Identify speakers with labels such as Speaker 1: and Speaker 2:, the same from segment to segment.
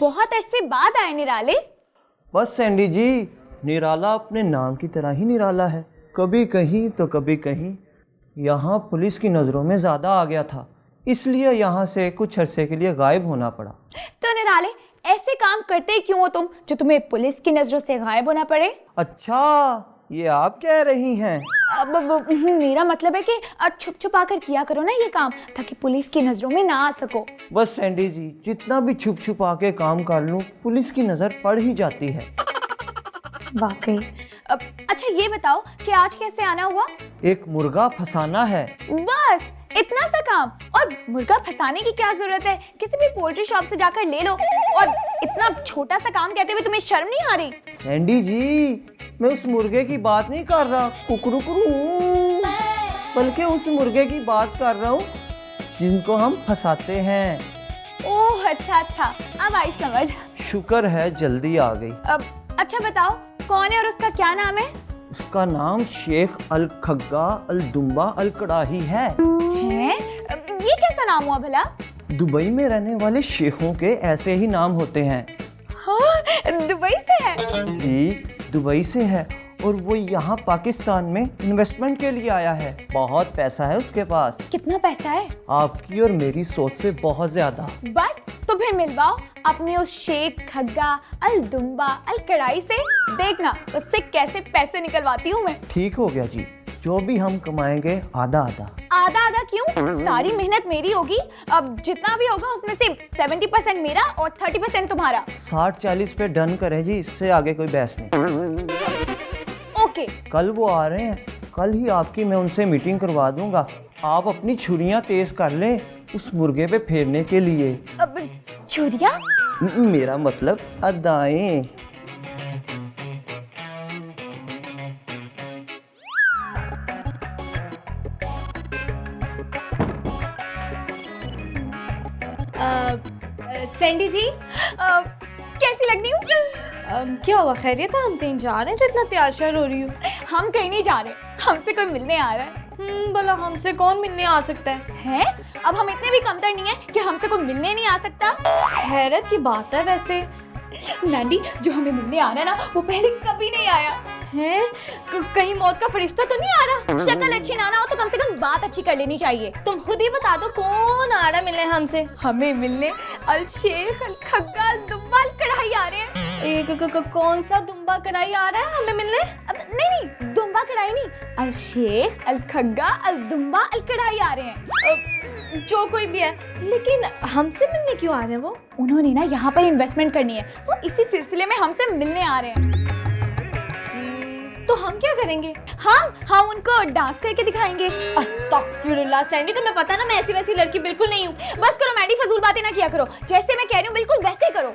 Speaker 1: बहुत अरसे बाद आए निराले।
Speaker 2: बस सैंडी जी, निराला अपने नाम की तरह ही निराला है, कभी कहीं तो कभी कहीं। यहाँ पुलिस की नज़रों में ज़्यादा आ गया था, इसलिए यहाँ से कुछ अरसे के लिए गायब होना पड़ा।
Speaker 1: तो निराले ऐसे काम करते क्यों हो तुम जो तुम्हें पुलिस की नजरों से गायब होना पड़े?
Speaker 2: अच्छा, ये आप कह रही हैं?
Speaker 1: मेरा मतलब है कि छुप छुप आकर किया करो ना ये काम, ताकि पुलिस की नजरों में ना आ सको।
Speaker 2: बस सैंडी जी, जितना भी छुप छुप आके काम कर लूं, पुलिस की नज़र पड़ ही जाती है।
Speaker 1: वाकई। अच्छा ये बताओ कि आज कैसे आना हुआ?
Speaker 2: एक मुर्गा फंसाना है।
Speaker 1: बस इतना सा काम? और मुर्गा फंसाने की क्या जरूरत है, किसी भी पोल्ट्री शॉप से जाकर ले लो। और इतना छोटा सा काम कहते हुए तुम्हें शर्म नहीं आ रही?
Speaker 2: सैंडी जी, मैं उस मुर्गे की बात नहीं कर रहा, कुकरू, बल्कि उस मुर्गे की बात कर रहा हूँ जिनको हम फंसाते हैं।
Speaker 1: ओह अच्छा अच्छा, अब आई समझ।
Speaker 2: शुक्र है जल्दी आ गई।
Speaker 1: अच्छा बताओ कौन है और उसका क्या नाम है?
Speaker 2: उसका नाम शेख अल खग्गा अल दुम्बा अल कड़ाही है।
Speaker 1: ये कैसा नाम हुआ भला?
Speaker 2: दुबई में रहने वाले शेखों के ऐसे ही नाम होते हैं।
Speaker 1: हाँ, दुबई से है?
Speaker 2: जी, दुबई से है, और वो यहाँ पाकिस्तान में इन्वेस्टमेंट के लिए आया है। बहुत पैसा है उसके पास।
Speaker 1: कितना पैसा है?
Speaker 2: आपकी और मेरी सोच से बहुत ज्यादा।
Speaker 1: बस तो फिर मिलवाओ अपने उस शेख खग्गा अल दुम्बा अल कड़ाई से, देखना उससे कैसे पैसे निकलवाती हूँ मैं।
Speaker 2: ठीक हो गया जी, जो भी हम कमाएंगे आधा आधा।
Speaker 1: आधा आधा क्यों? सारी मेहनत मेरी होगी। अब जितना भी होगा उसमें से 70% मेरा और 30% तुम्हारा।
Speaker 2: 60-40 पे डन करें जी, इससे आगे कोई बहस नहीं।
Speaker 1: ओके।
Speaker 2: कल वो आ रहे हैं, कल ही आपकी मैं उनसे मीटिंग करवा दूंगा। आप अपनी छुरियां तेज कर लें उस मुर्गे पे फेरने के लिए।
Speaker 1: अब छुरियां?
Speaker 2: मेरा मतलब अदाएं।
Speaker 3: सैंडी जी,
Speaker 1: कैसी लग रही हूँ?
Speaker 3: क्या हुआ, खैरियत है? हम कहीं जा रहे हैं जो इतना तैयार श्यार हो रही हो?
Speaker 1: हम कहीं नहीं जा रहे, हमसे कोई मिलने आ रहा है।
Speaker 3: भला हमसे कौन मिलने आ सकता है?
Speaker 1: हैं? अब हम इतने भी कमतर नहीं है कि हमसे कोई मिलने नहीं आ सकता।
Speaker 3: हैरत की बात है वैसे।
Speaker 1: नानी, जो हमें मिलने आ रहा है ना, वो पहले कभी नहीं आया
Speaker 3: है। कहीं मौत का फरिश्ता तो नहीं आ रहा?
Speaker 1: शक्ल अच्छी ना हो तो कम से कम बात अच्छी कर लेनी चाहिए।
Speaker 3: तुम खुद ही बता दो कौन आ रहा मिलने हमसे?
Speaker 1: हमें मिलने अल शेख अल खग्गा अल दुम्बा अल कड़ाही आ रहे हैं।
Speaker 3: कौन सा दुम्बा कड़ाही आ रहा है हमें मिलने?
Speaker 1: नहीं, दुम्बा कड़ाही नहीं, अल शेख अल खग्गा अल दुम्बा अल कड़ाही आ रहे हैं।
Speaker 3: जो कोई भी है, लेकिन हमसे मिलने क्यों आ रहे हैं वो?
Speaker 1: उन्होंने ना यहाँ पर इन्वेस्टमेंट करनी है, वो इसी सिलसिले में हमसे मिलने आ रहे हैं।
Speaker 3: तो हम क्या करेंगे?
Speaker 1: हम उनको डांस करके दिखाएंगे।
Speaker 3: अस्तगफिरुल्लाह सैंडी, तुम्हें पता ना मैं ऐसी वैसी लड़की बिल्कुल नहीं हूँ।
Speaker 1: बस करो मैडी, फजूल बातें ना किया करो। जैसे मैं कह रही हूँ बिल्कुल वैसे ही करो।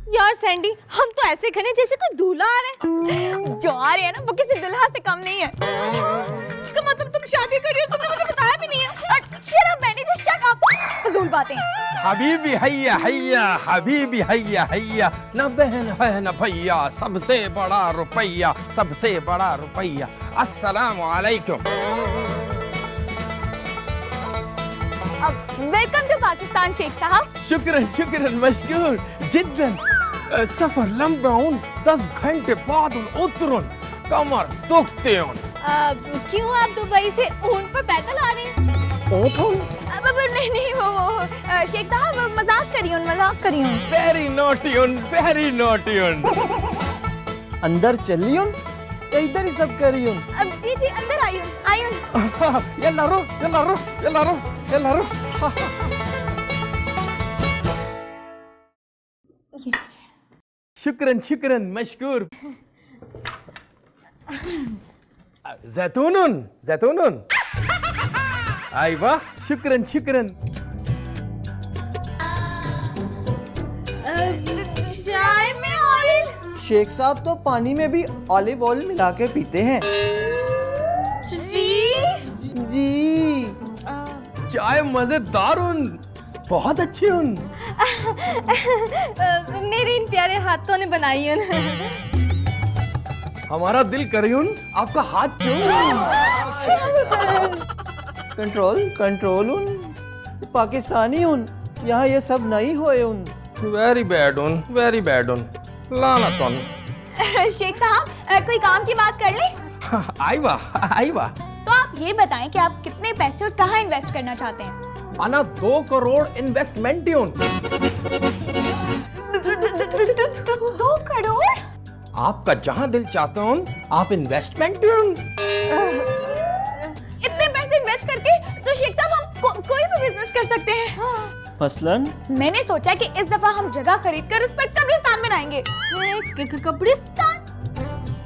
Speaker 3: यार सैंडी, हम तो ऐसे खड़े जैसे कोई दूल्हा आ रहा है।
Speaker 1: जो आ रहे हैं ना वो किसी दुल्हा से कम नहीं है।
Speaker 3: इसका मतलब तुम शादी कर रही हो, तुमने मुझे बताया भी नहीं है।
Speaker 1: Shut up, मैंने just shut up। फजूल बातें।
Speaker 4: हबीबी हैया हैया, हबीबी हैया हैया, न बहन है न भैया, सबसे बड़ा रुपया, सबसे बड़ा रुपया। अस्सलाम वालेकुम।
Speaker 1: वेलकम टू पाकिस्तान शेख साहब।
Speaker 4: शुक्रन शुक्रन, मशकूर जिद्दन। सफर लंबा 10 घंटे बाद उतरुन, कमर दुखते।
Speaker 3: क्यों आप दुबई से ऊँट पर पैदल आ रहे हैं?
Speaker 1: नहीं वो शेख साहब मजाक करिए।
Speaker 4: Very naughty.
Speaker 2: अंदर चलिए या इधर ही सब करिए?
Speaker 1: अब जी अंदर आइए।
Speaker 4: यल्ला रो। शुक्रन मशकूर। जैतून। आइवा, शुक्रन।
Speaker 3: चाय में ऑयल?
Speaker 2: शेख साहब तो पानी में भी ऑलिव ऑयल मिला के पीते हैं।
Speaker 3: जी।
Speaker 2: जी।
Speaker 4: चाय मजेदार। बहुत अच्छी हूँ।
Speaker 3: मेरे इन प्यारे हाथों ने बनाई है ना।
Speaker 4: हमारा दिल करे हूँ आपका हाथ क्यों।
Speaker 2: कंट्रोल कंट्रोल उन पाकिस्तानी उन यहाँ ये सब नहीं होए उन।
Speaker 4: वेरी बैड हूँ, वेरी बैड हूँ। लाना कौन।
Speaker 1: शेख साहब कोई काम की बात कर ले।
Speaker 4: आई वाह।
Speaker 1: तो आप ये बताएं कि आप कितने पैसे और कहाँ इन्वेस्ट करना चाहते हैं?
Speaker 4: आना 2 करोड़ इन्वेस्टमेंट हूँ।
Speaker 1: 2 करोड़?
Speaker 4: आपका जहाँ दिल चाहते हो आप इन्वेस्टमेंट हूँ।
Speaker 1: इतने पैसे इन्वेस्ट करके तो शेख साहब हम कोई भी बिजनेस कर सकते हैं।
Speaker 2: मसलन
Speaker 1: मैंने सोचा कि इस दफा हम जगह खरीदकर उस पर कब्रिस्तान बनाएंगे। कब्रिस्तान?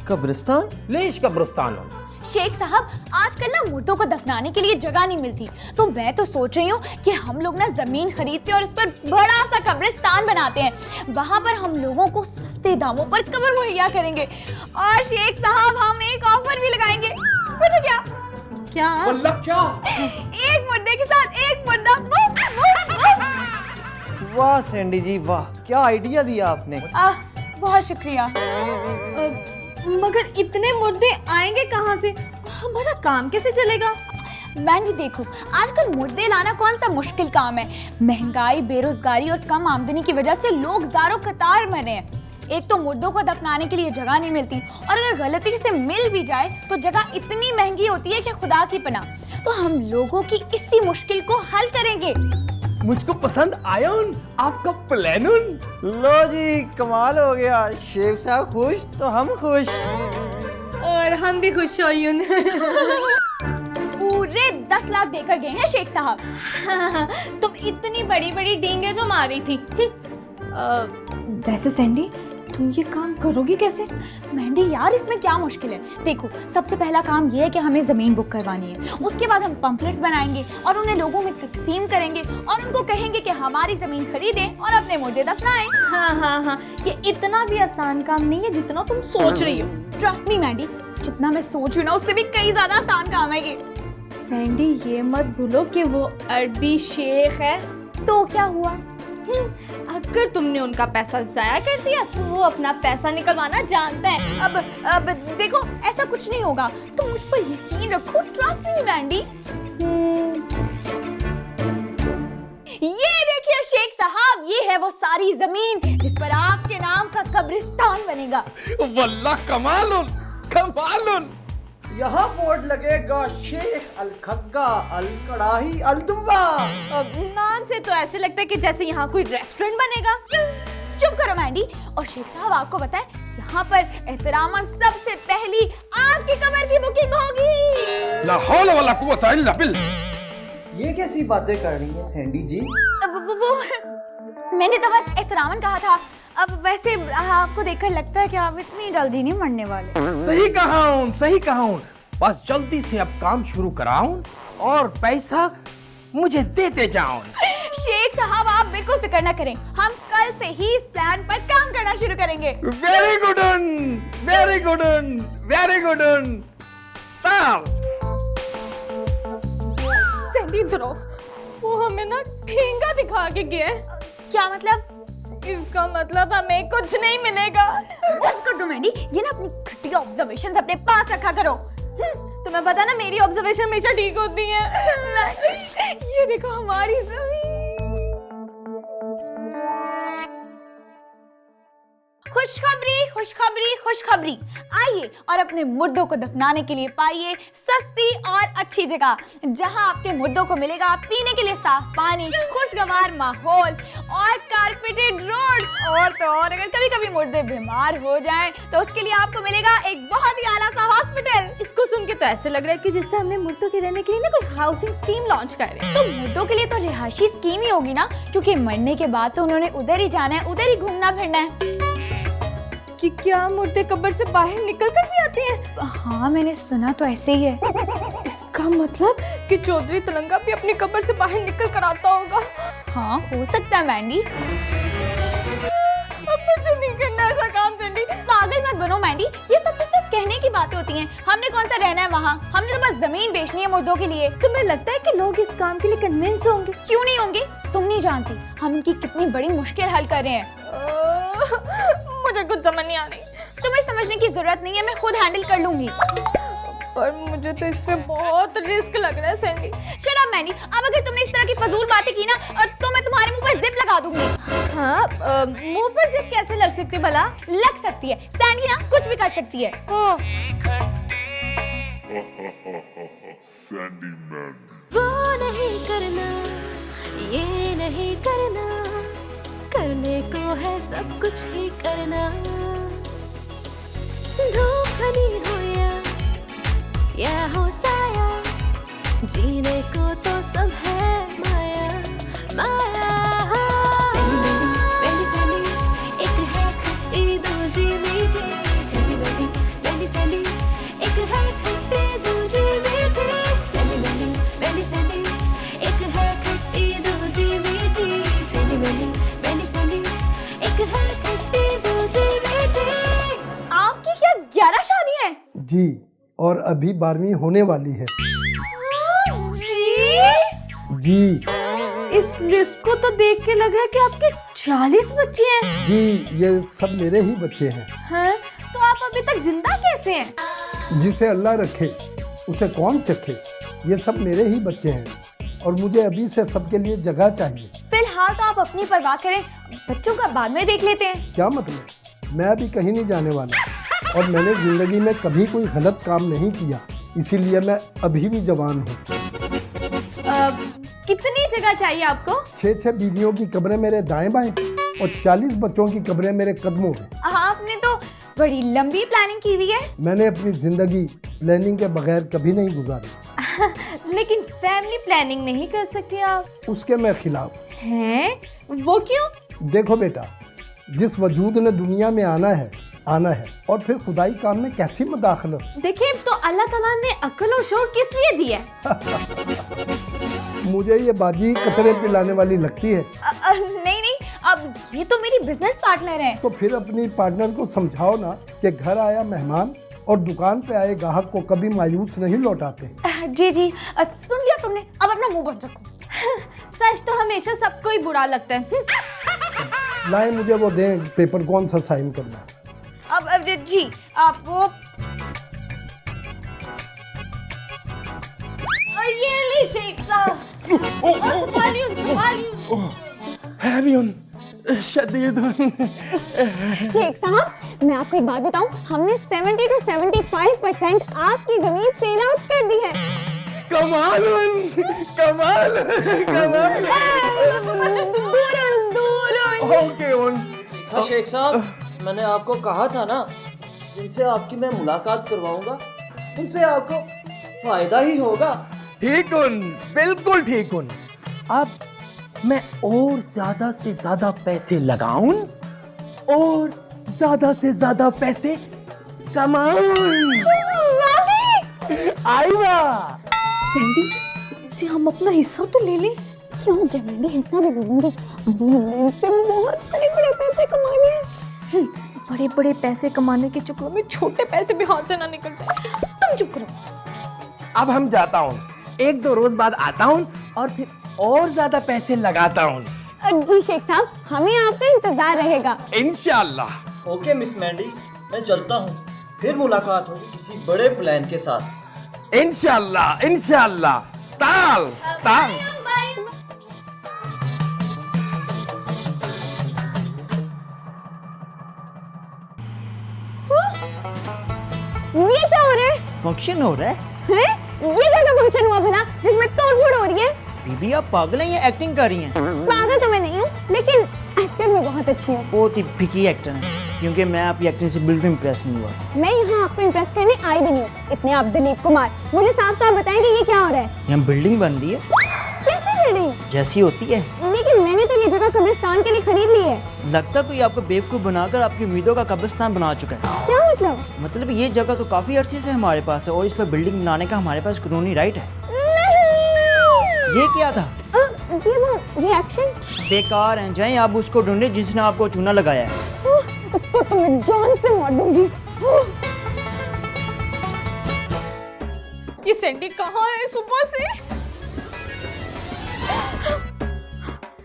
Speaker 2: कब्रिस्तान?
Speaker 4: लेश कब्रिस्तान हूँ।
Speaker 1: शेख साहब आजकल ना मुर्दों को दफनाने के लिए जगह नहीं मिलती, तो मैं तो सोच रही हूँ कि हम लोग ना जमीन खरीदते और उस पर बड़ा सा कब्रिस्तान बनाते हैं। वहाँ पर हम लोगों को सस्ते दामों पर कब्र मुहैया करेंगे। और शेख साहब हम एक ऑफर भी लगाएंगे। मुझे क्या
Speaker 4: मतलब क्या?
Speaker 1: एक मुर्दे के साथ एक मुर्दा मुफ्त।
Speaker 2: वाह सैंडी जी वाह, क्या आइडिया दिया आपने।
Speaker 1: बहुत शुक्रिया।
Speaker 3: मगर इतने मुर्दे आएंगे कहाँ से? हमारा काम कैसे चलेगा?
Speaker 1: मैंडी देखो, आजकल मुर्दे लाना कौन सा मुश्किल काम है। महंगाई, बेरोजगारी और कम आमदनी की वजह से लोग ज़ारो कतार मरे हैं। एक तो मुर्दों को दफनाने के लिए जगह नहीं मिलती, और अगर गलती से मिल भी जाए तो जगह इतनी महंगी होती है कि खुदा की पनाह। तो हम लोगों की इसी मुश्किल को हल करेंगे।
Speaker 4: मुझको पसंद आया आपका प्लान।
Speaker 2: लो जी कमाल हो गया, शेख साहब खुश तो हम खुश।
Speaker 3: और हम भी खुश हुई हूँ।
Speaker 1: पूरे 10 लाख देकर गए हैं शेख साहब।
Speaker 3: तुम इतनी बड़ी बड़ी डींगे जो मारी थी। वैसे सैंडी तुम ये काम करोगी कैसे?
Speaker 1: मैंडी यार इसमें क्या मुश्किल है। देखो सबसे पहला काम ये है कि हमें जमीन बुक करवानी है। उसके बाद हम पम्फलेट्स बनाएंगे और उन्हें लोगों में तकसीम करेंगे और उनको कहेंगे कि हमारी जमीन खरीदें और अपने मुर्दे दफनाएं।
Speaker 3: हाँ, ये इतना भी आसान काम नहीं है जितना तुम सोच रही हो।
Speaker 1: ट्रस्ट मी मैंडी, जितना मैं सोच रही हूँ ना उससे भी कई ज्यादा आसान काम है ये।
Speaker 3: सैंडी ये मत भूलो कि वो अरबी शेख है।
Speaker 1: तो क्या हुआ?
Speaker 3: अगर तुमने उनका पैसा जाया कर दिया तो वो अपना पैसा निकलवाना जानता है।
Speaker 1: अब देखो ऐसा कुछ नहीं होगा, तुम मुझ पर यकीन रखो। Trust me Mandy. ये देखिए शेख साहब, ये है वो सारी जमीन जिस पर आपके नाम का कब्रिस्तान बनेगा।
Speaker 4: वल्लाह कमाल।
Speaker 2: यहाँ बोर्ड लगेगा शेख अल खग्गा अल कड़ाही अल दुम्बा।
Speaker 3: नाम से तो ऐसे लगता है कि जैसे यहाँ कोई रेस्टोरेंट बनेगा।
Speaker 1: चुप करो मैंडी। और शेख साहब आपको पता है यहाँ पर एहतरामन सबसे पहली आपकी कब्र की बुकिंग होगी।
Speaker 4: ला हौला वला कुव्वता इल्ला
Speaker 2: ये कैसी बातें कर रही हैं सैंडी जी?
Speaker 1: वो मैंने तो बस एहतरामन कहा था। अब वैसे आपको देखकर लगता है कि आप इतनी जल्दी नहीं मरने वाले।
Speaker 4: सही कहा हूँ। बस जल्दी से अब काम शुरू कराऊं और पैसा मुझे देते जाओ।
Speaker 1: शेख साहब आप बिल्कुल फिक्र न करें, हम कल से ही इस प्लान पर काम करना शुरू करेंगे।
Speaker 4: Very good.
Speaker 3: सैंडी इधर, वो हमें ना ठेंगा दिखा के गया है।
Speaker 1: क्या मतलब?
Speaker 3: इसका मतलब हमें कुछ नहीं मिलेगा।
Speaker 1: बस कर दो मैंडी, ये ना अपनी घटिया ऑब्जर्वेशंस अपने पास रखा करो।
Speaker 3: तुम्हें पता ना मेरी ऑब्जर्वेशन हमेशा ठीक होती है।
Speaker 1: ये देखो हमारी जमीन। खुशखबरी। आइए और अपने मुर्दों को दफनाने के लिए पाइए सस्ती और अच्छी जगह, जहां आपके मुर्दों को मिलेगा पीने के लिए साफ पानी, खुशगवार माहौल और कारपेटेड रोड्स। और तो और अगर कभी कभी मुर्दे बीमार हो जाएं तो उसके लिए आपको मिलेगा एक बहुत ही आला सा हॉस्पिटल।
Speaker 3: इसको सुन के तो ऐसे लग रहा है कि जिससे हमने मुर्दों के रहने के लिए ना कोई हाउसिंग स्कीम लॉन्च कर रहे हैं।
Speaker 1: तो मुर्दों के लिए तो रिहायशी स्कीम ही होगी ना, क्योंकि मरने के बाद तो उन्होंने उधर ही जाना है, उधर ही घूमना फिरना है।
Speaker 3: कि क्या मुर्दे कब्र से बाहर निकल कर भी आते हैं?
Speaker 1: हाँ मैंने सुना तो ऐसे ही है।
Speaker 3: इसका मतलब कि चौधरी तिलंगा भी अपनी कब्र से बाहर निकल कर आता होगा।
Speaker 1: हाँ हो सकता है मैंडी।
Speaker 3: अब मुझे नहीं करना ऐसा काम सैंडी।
Speaker 1: पागल मत बनो मैंडी, ये सब तो सिर्फ कहने की बातें होती हैं। हमने कौन सा रहना है वहाँ, हमने तो बस जमीन बेचनी है मुर्दों के लिए।
Speaker 3: तुम्हें लगता है कि लोग इस काम के लिए कन्विंस होंगे?
Speaker 1: क्यों नहीं होंगे? तुम नहीं जानती हम इनकी कितनी बड़ी मुश्किल हल कर रहे हैं।
Speaker 3: मुझे कुछ समझ नहीं आ रही।
Speaker 1: तुम्हें समझने की जरूरत नहीं है, मैं खुद हैंडल कर लूंगी।
Speaker 3: पर मुझे तो इस पे बहुत रिस्क लग रहा है सैंडी।
Speaker 1: शट अप मैंडी, अब अगर तुमने इस तरह की फजूल बातें की ना तो मैं तुम्हारे मुंह पर जिप लगा दूंगी।
Speaker 3: हाँ, मुंह पर जिप कैसे लग सकती है भला?
Speaker 1: लग सकती है, सैंडी ना कुछ भी कर सकती है।
Speaker 5: Sandy Man.
Speaker 6: वो नहीं करना, ये नहीं करना, करने को है सब कुछ ही करना। धूप बनी हो या हो साया, जीने को तो सब है माया माया। सैंडी बेंडी सैंडी, एक है खट्टी दूजी मीठी। सैंडी बेंडी बेंडी सैंडी, एक है खट्टी दूजी मीठी। सैंडी बेंडी बेंडी सैंडी, एक है खट्टी दूजी मीठी। सैंडी बेंडी बेंडी सैंडी, एक है खट्टी दूजी मीठी।
Speaker 1: आपकी क्या 11 शादी है?
Speaker 7: जी, और अभी 12वीं होने वाली है। जी
Speaker 3: इस लिस्ट को तो देख के लग रहा है कि आपके 40 बच्चे हैं।
Speaker 7: जी, ये सब मेरे ही बच्चे हैं।
Speaker 3: हैं? तो आप अभी तक जिंदा कैसे हैं?
Speaker 7: जिसे अल्लाह रखे उसे कौन चखे। ये सब मेरे ही बच्चे हैं और मुझे अभी से सबके लिए जगह चाहिए।
Speaker 1: फिलहाल तो आप अपनी परवाह करें, बच्चों का बाद में देख लेते हैं।
Speaker 7: क्या मतलब? मैं अभी कहीं नहीं जाने वाला और मैंने जिंदगी में कभी कोई गलत काम नहीं किया, इसीलिए मैं अभी भी जवान हूँ।
Speaker 3: कितनी जगह चाहिए आपको?
Speaker 7: 6 बीवियों की कब्रें मेरे दाएं बाएं और 40 बच्चों की कब्रें मेरे कदमों में।
Speaker 1: आपने तो बड़ी लंबी प्लानिंग की हुई है।
Speaker 7: मैंने अपनी जिंदगी प्लानिंग के बगैर कभी नहीं गुजारी।
Speaker 3: लेकिन फैमिली प्लानिंग नहीं कर सकती आप?
Speaker 7: उसके मैं खिलाफ।
Speaker 3: हैं? वो क्यों?
Speaker 7: देखो बेटा, जिस वजूद ने दुनिया में आना है और फिर खुदाई काम में कैसी मदाखलत।
Speaker 3: देखिए, तो अल्लाह ताला ने अक्ल और शौर किस लिए दिया?
Speaker 7: मुझे ये बाजी कतरे पिलाने वाली लगती है।
Speaker 1: नहीं, अब ये तो मेरी बिजनेस पार्टनर है।
Speaker 7: तो फिर अपनी पार्टनर को समझाओ ना कि घर आया मेहमान और दुकान पे आए ग्राहक को कभी मायूस नहीं लौटाते।
Speaker 1: जी, सुन लिया तुमने, अब अपना मुंह बंद रखो।
Speaker 3: सच तो हमेशा सबको ही बुरा लगता है।
Speaker 7: लाए मुझे वो दें पेपर, कौन सा साइन करना है।
Speaker 1: अब जी आप वो,
Speaker 3: और ये ले शेख साहब, संभालिए।
Speaker 4: हैवियन शदीदुन।
Speaker 1: शेख साहब मैं आपको एक बात बताऊं, हमने 70 से 75% आपकी जमीन सेल आउट कर दी है।
Speaker 4: कमाल
Speaker 1: दूर
Speaker 4: ओके उन।
Speaker 2: हाँ शेख साहब, मैंने आपको कहा था ना, जिनसे आपकी मैं मुलाकात करवाऊंगा उनसे आपको फायदा ही होगा।
Speaker 4: ठीक उन, बिल्कुल ठीक उन। अब मैं और ज्यादा से ज्यादा पैसे लगाऊं और ज्यादा से ज्यादा पैसे कमाऊं। आईवा
Speaker 1: सैंडी, इससे हम अपना हिस्सा तो ले लें। क्यों जमीन हिस्सा भी ले लेंगे, अभी हमने इनसे बहुत बड़े पैसे कमाने हैं।
Speaker 3: बड़े बड़े पैसे कमाने के चक्कर में छोटे पैसे भी हाथ से ना निकल जाए।
Speaker 1: तुम चुप करो।
Speaker 4: अब हम जाता हूँ, 1-2 रोज बाद आता हूँ और फिर और ज्यादा पैसे लगाता हूँ।
Speaker 1: जी शेख साहब, हमें आपका इंतजार रहेगा।
Speaker 4: इंशाल्लाह।
Speaker 2: ओके मिस मैंडी, मैं चलता हूँ, फिर मुलाकात होगी किसी बड़े प्लान के साथ।
Speaker 4: इंशाल्लाह। ताल।
Speaker 1: ये क्या हो रहा है?
Speaker 2: फंक्शन हो रहा है?
Speaker 1: हैं? ये कैसा फंक्शन हुआ भला जिसमें तोड़फोड़ हो रही है?
Speaker 2: बीबी आप पागल हैं या एक्टिंग कर रही हैं?
Speaker 1: पागल तो मैं नहीं हूँ, लेकिन एक्टर में बहुत अच्छी हूँ।
Speaker 2: बहुत ही भिकी एक्टर है, क्योंकि मैं आपकी एक्टिंग से बिल्कुल इम्प्रेस नहीं हुआ।
Speaker 1: मैं यहाँ आपको इम्प्रेस करने आई भी नहीं हूँ। इतने आप दिलीप कुमार, मुझे साफ साफ बताएं कि ये क्या हो रहा है?
Speaker 2: यहाँ बिल्डिंग बन रही है।
Speaker 1: कैसी बिल्डिंग?
Speaker 2: जैसी होती है।
Speaker 1: लेकिन मैंने तो ये जगह कब्रिस्तान के लिए खरीद ली है।
Speaker 2: लगता कोई आपको बेवकूफ़ बनाकर आपकी उम्मीदों का कब्रिस्तान बना चुका है।
Speaker 1: क्या मतलब?
Speaker 2: मतलब ये जगह तो काफ़ी अरसे से हमारे पास है और इस पर बिल्डिंग बनाने का हमारे पास कानूनी राइट है। ये क्या था?
Speaker 1: ये एक्शन
Speaker 2: बेकार हैं, जाएं आप उसको ढूंढे जिसने आपको चूना लगाया है।
Speaker 1: उसको तो मैं जान से मार दूंगी।
Speaker 3: ये सैंडी कहाँ है सुबह से?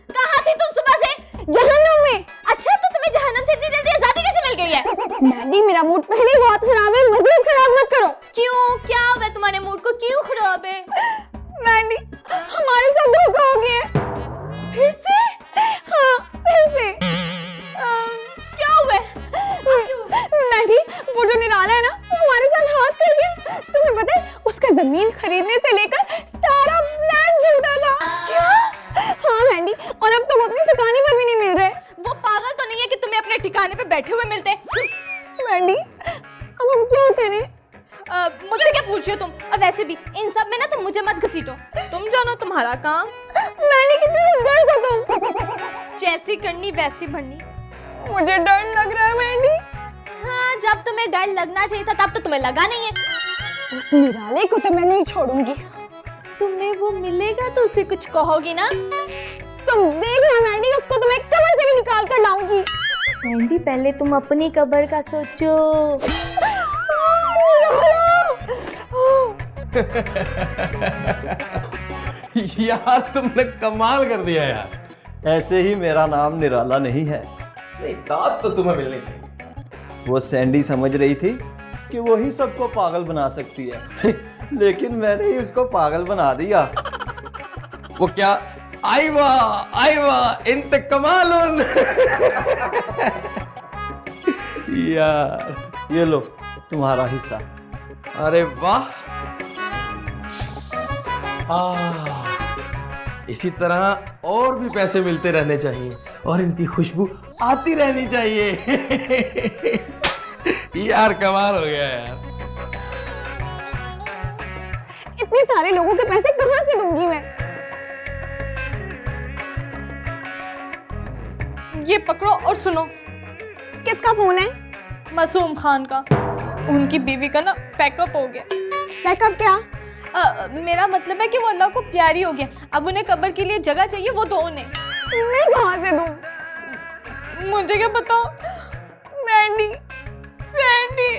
Speaker 3: कहाँ थी तुम सुबह से?
Speaker 1: जहन्नुम में।
Speaker 3: अच्छा, तो तुम्हें जहन्नम से इतनी जल्दी आजादी कैसे मिल गई है?
Speaker 1: मैंडी, मेरा मूड पहले ही बहुत खराब है, मजीद खराब मत करो।
Speaker 3: क्यों, क्या हुआ तुम्हारे मूड को, क्यों खराब है?
Speaker 1: मैंडी, हमारे साथ धोखा हो गया है।
Speaker 3: फिर से?
Speaker 1: हाँ, फिर से।
Speaker 3: क्या हुआ?
Speaker 1: मैडी, वो जो निराला है ना, वो हमारे साथ हाथ कर गया। तुम्हें पता है, उसका जमीन खरीदने से लेकर सारा प्लान झूठा था। क्या? हाँ मैंडी, और अब तुम अपने ठिकाने पर भी नहीं मिल रहे।
Speaker 3: वो पागल तो नहीं है कि तुम्हें अपने ठिकाने पे बैठे हुए मिलते?
Speaker 1: मैंडी, अब हम क्या करें?
Speaker 3: मुझसे क्या पूछ रही हो तुम? और वैसे भी इन सब में ना तुम मुझे मत घसीटो, तुम जानो तुम्हारा काम।
Speaker 1: मैंडी, कितनी गर्ज हो तुम।
Speaker 3: जैसी करनी वैसी भरनी।
Speaker 1: मुझे डर लग रहा है मैंडी।
Speaker 3: हाँ, जब तुम्हें डर लगना चाहिए था तब तो तुम्हें लगा नहीं है।
Speaker 1: उस निराले को तो मैं नहीं छोड़ूंगी।
Speaker 3: तुम्हें वो मिलेगा तो उसे कुछ कहोगी ना?
Speaker 1: तुम देखना मैंडी, उसको तो मैं कब्र से भी निकाल कर लाऊंगी।
Speaker 3: सैंडी, पहले तुम अपनी कब्र का सोचो।
Speaker 4: यार तुमने कमाल कर दिया यार।
Speaker 2: ऐसे ही मेरा नाम निराला नहीं है।
Speaker 4: नहीं, दाद तो तुम्हें मिलनी चाहिए।
Speaker 2: वो सैंडी समझ रही थी कि वही सबको पागल बना सकती है लेकिन मैंने ही उसको पागल बना दिया।
Speaker 4: वो क्या? आइवा इंत कमालुन। यार
Speaker 2: ये लो तुम्हारा हिस्सा।
Speaker 4: अरे वाह, इसी तरह और भी पैसे मिलते रहने चाहिए और इनकी खुशबू आती रहनी चाहिए। यार कमाल हो गया यार।
Speaker 1: इतने सारे लोगों के पैसे कहाँ से दूंगी मैं?
Speaker 3: ये पकड़ो और सुनो।
Speaker 1: किसका फोन है?
Speaker 3: मासूम खान का। उनकी बीवी का ना पैकअप हो गया।
Speaker 1: पैकअप क्या?
Speaker 3: मेरा मतलब है कि वो अल्लाह को प्यारी हो गया। अब उन्हें कब्र के लिए जगह चाहिए, वो दो उन्हें।
Speaker 1: मैं कहाँ से दूं?
Speaker 3: मुझे क्या पता। मैंडी, सैंडी,